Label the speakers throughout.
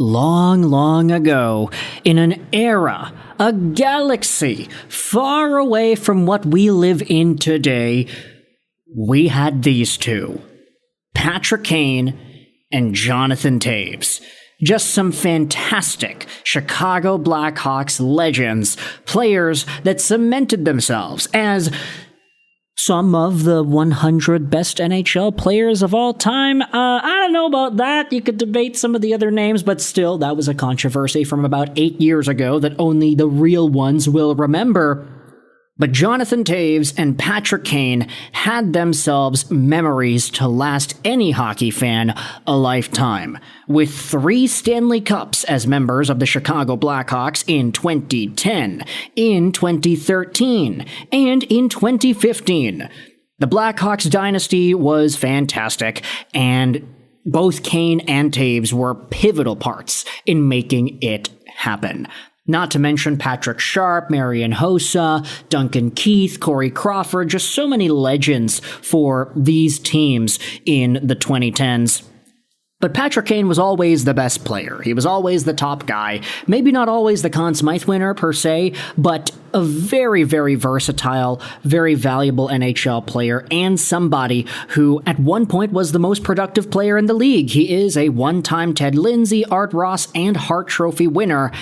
Speaker 1: Long, long ago, in an era, a galaxy far away from what we live in today, we had these two, Patrick Kane and Jonathan Toews. Just some fantastic Chicago Blackhawks legends, players that cemented themselves as some of the 100 best NHL players of all time. I don't know about that. You could debate some of the other names, but still, that was a controversy from about 8 years ago that only the real ones will remember. But Jonathan Toews and Patrick Kane had themselves memories to last any hockey fan a lifetime, with 3 Stanley Cups as members of the Chicago Blackhawks in 2010, in 2013, and in 2015. The Blackhawks dynasty was fantastic, and both Kane and Toews were pivotal parts in making it happen. Not to mention Patrick Sharp, Marian Hossa, Duncan Keith, Corey Crawford, just so many legends for these teams in the 2010s. But Patrick Kane was always the best player. He was always the top guy. Maybe not always the Conn Smythe winner per se, but a very, very versatile, very valuable NHL player and somebody who at one point was the most productive player in the league. He is a one-time Ted Lindsay, Art Ross, and Hart Trophy winner.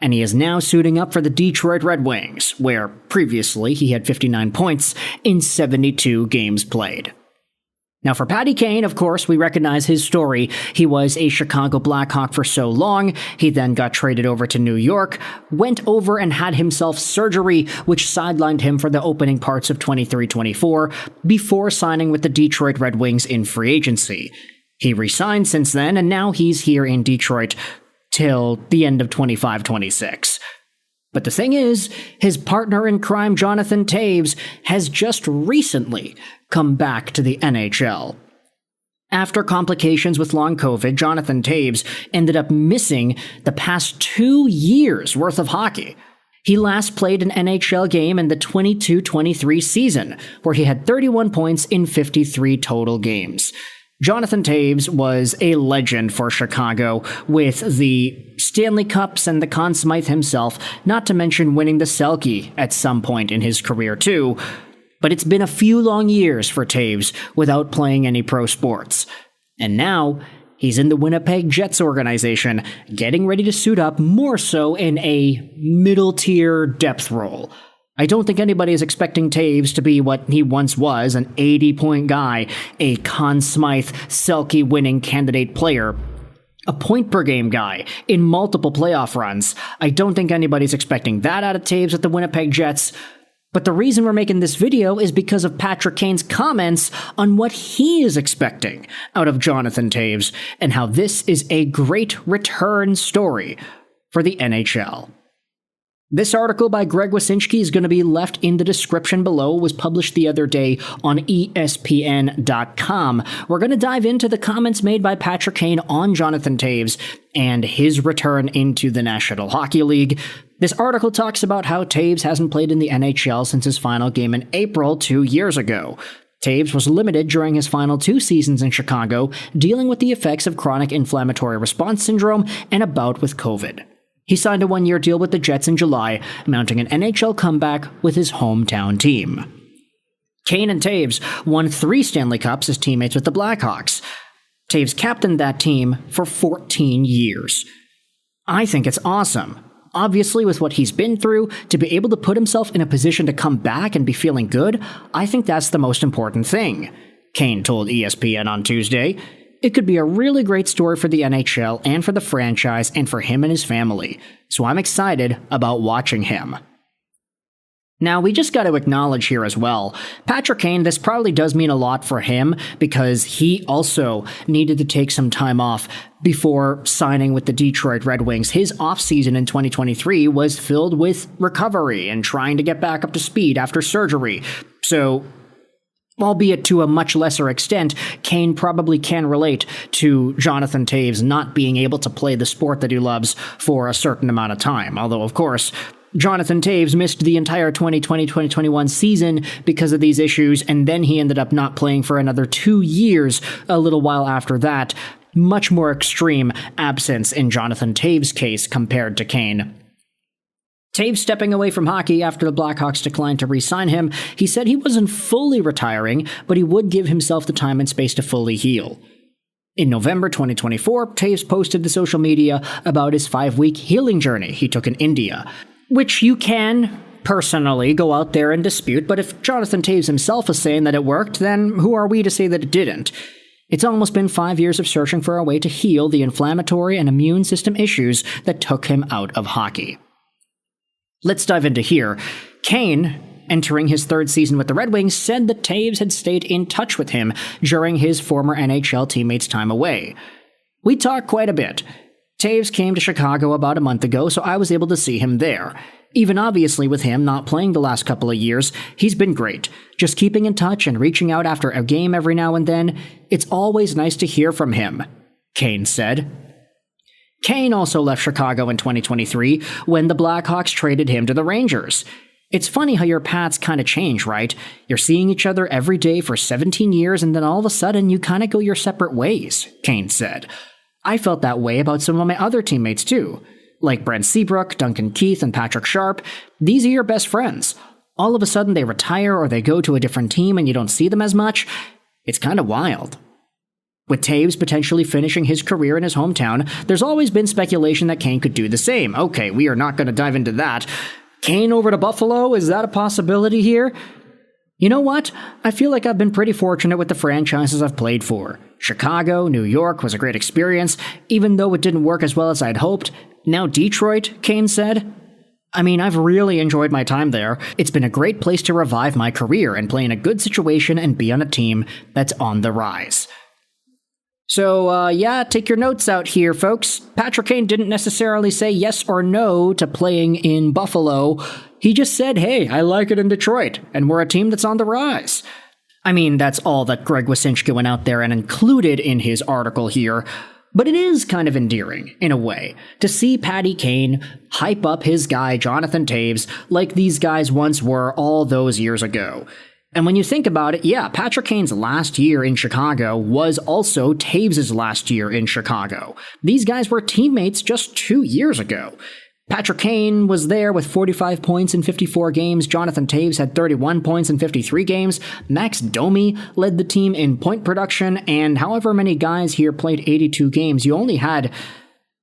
Speaker 1: And he is now suiting up for the Detroit Red Wings, where previously he had 59 points in 72 games played. Now for Patty Kane, of course, we recognize his story. He was a Chicago Blackhawk for so long, he then got traded over to New York, went over and had himself surgery, which sidelined him for the opening parts of 23-24, before signing with the Detroit Red Wings in free agency. He re-signed since then, and now he's here in Detroit till the end of 25-26. But the thing is, his partner in crime, Jonathan Toews, has just recently come back to the NHL. After complications with long COVID, Jonathan Toews ended up missing the past 2 years' worth of hockey. He last played an NHL game in the 22-23 season, where he had 31 points in 53 total games. Jonathan Toews was a legend for Chicago, with the Stanley Cups and the Conn Smythe himself, not to mention winning the Selke at some point in his career too. But it's been a few long years for Toews without playing any pro sports. And now, he's in the Winnipeg Jets organization, getting ready to suit up more so in a middle-tier depth role. I don't think anybody is expecting Toews to be what he once was, an 80-point guy, a Conn Smythe Selke-winning candidate player, a point-per-game guy in multiple playoff runs. I don't think anybody's expecting that out of Toews at the Winnipeg Jets. But the reason we're making this video is because of Patrick Kane's comments on what he is expecting out of Jonathan Toews, and how this is a great return story for the NHL. This article by Greg Wyszynski is going to be left in the description below. It was published the other day on ESPN.com. We're going to dive into the comments made by Patrick Kane on Jonathan Toews and his return into the National Hockey League. This article talks about how Toews hasn't played in the NHL since his final game in April 2 years ago. Toews was limited during his final 2 seasons in Chicago, dealing with the effects of chronic inflammatory response syndrome and a bout with COVID. He signed a 1-year deal with the Jets in July, mounting an NHL comeback with his hometown team. Kane and Toews won 3 Stanley Cups as teammates with the Blackhawks. Toews captained that team for 14 years. I think it's awesome. Obviously, with what he's been through, to be able to put himself in a position to come back and be feeling good, I think that's the most important thing, Kane told ESPN on Tuesday. It could be a really great story for the NHL and for the franchise and for him and his family, so I'm excited about watching him. Now, we just got to acknowledge here as well, Patrick Kane, this probably does mean a lot for him because he also needed to take some time off before signing with the Detroit Red Wings. His offseason in 2023 was filled with recovery and trying to get back up to speed after surgery. So, albeit to a much lesser extent, Kane probably can relate to Jonathan Toews not being able to play the sport that he loves for a certain amount of time. Although, of course, Jonathan Toews missed the entire 2020-2021 season because of these issues, and then he ended up not playing for another 2 years a little while after that. Much more extreme absence in Jonathan Toews' case compared to Kane. Toews stepping away from hockey after the Blackhawks declined to re-sign him, he said he wasn't fully retiring, but he would give himself the time and space to fully heal. In November 2024, Toews posted to social media about his 5-week healing journey he took in India, which you can personally go out there and dispute, but if Jonathan Toews himself is saying that it worked, then who are we to say that it didn't? It's almost been 5 years of searching for a way to heal the inflammatory and immune system issues that took him out of hockey. Let's dive into here. Kane, entering his 3rd season with the Red Wings, said that Toews had stayed in touch with him during his former NHL teammates' time away. We talked quite a bit. Toews came to Chicago about a month ago, so I was able to see him there. Even obviously with him not playing the last couple of years, he's been great. Just keeping in touch and reaching out after a game every now and then, it's always nice to hear from him, Kane said. Kane also left Chicago in 2023 when the Blackhawks traded him to the Rangers. It's funny how your paths kind of change, right? You're seeing each other every day for 17 years and then all of a sudden you kind of go your separate ways, Kane said. I felt that way about some of my other teammates too. Like Brent Seabrook, Duncan Keith, and Patrick Sharp. These are your best friends. All of a sudden they retire or they go to a different team and you don't see them as much. It's kind of wild. With Toews potentially finishing his career in his hometown, there's always been speculation that Kane could do the same. Okay, we are not going to dive into that. Kane over to Buffalo, is that a possibility here? You know what? I feel like I've been pretty fortunate with the franchises I've played for. Chicago, New York was a great experience, even though it didn't work as well as I'd hoped. Now Detroit, Kane said. I mean, I've really enjoyed my time there. It's been a great place to revive my career and play in a good situation and be on a team that's on the rise. So, take your notes out here, folks. Patrick Kane didn't necessarily say yes or no to playing in Buffalo. He just said, hey, I like it in Detroit, and we're a team that's on the rise. I mean, that's all that Greg Wyshynski went out there and included in his article here. But it is kind of endearing, in a way, to see Patty Kane hype up his guy Jonathan Toews like these guys once were all those years ago. And when you think about it, yeah, Patrick Kane's last year in Chicago was also Toews' last year in Chicago. These guys were teammates just 2 years ago. Patrick Kane was there with 45 points in 54 games. Jonathan Toews had 31 points in 53 games. Max Domi led the team in point production, and however many guys here played 82 games, you only had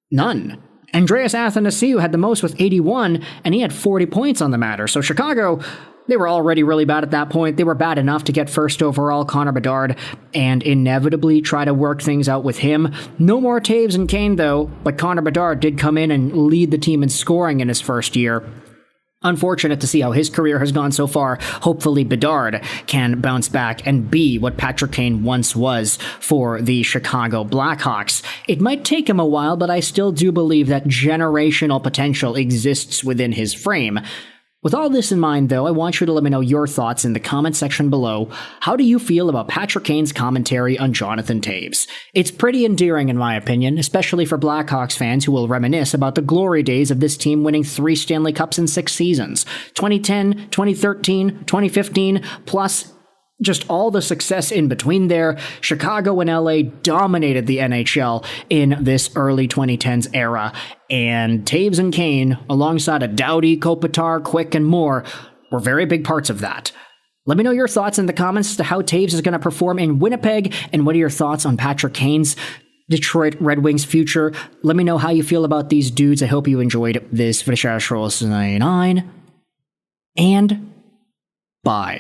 Speaker 1: none. Andreas Athanasiou had the most with 81, and he had 40 points on the matter. So Chicago, they were already really bad at that point. They were bad enough to get first overall Connor Bedard and inevitably try to work things out with him. No more Toews and Kane, though, but Connor Bedard did come in and lead the team in scoring in his first year. Unfortunate to see how his career has gone so far. Hopefully Bedard can bounce back and be what Patrick Kane once was for the Chicago Blackhawks. It might take him a while, but I still do believe that generational potential exists within his frame. With all this in mind, though, I want you to let me know your thoughts in the comment section below. How do you feel about Patrick Kane's commentary on Jonathan Toews? It's pretty endearing in my opinion, especially for Blackhawks fans who will reminisce about the glory days of this team winning 3 Stanley Cups in 6 seasons. 2010, 2013, 2015, plus just all the success in between there. Chicago and LA dominated the NHL in this early 2010s era, and Toews and Kane, alongside of Doughty, Kopitar, Quick, and more, were very big parts of that. Let me know your thoughts in the comments as to how Toews is going to perform in Winnipeg, and what are your thoughts on Patrick Kane's Detroit Red Wings future. Let me know how you feel about these dudes. I hope you enjoyed this. 9, and bye.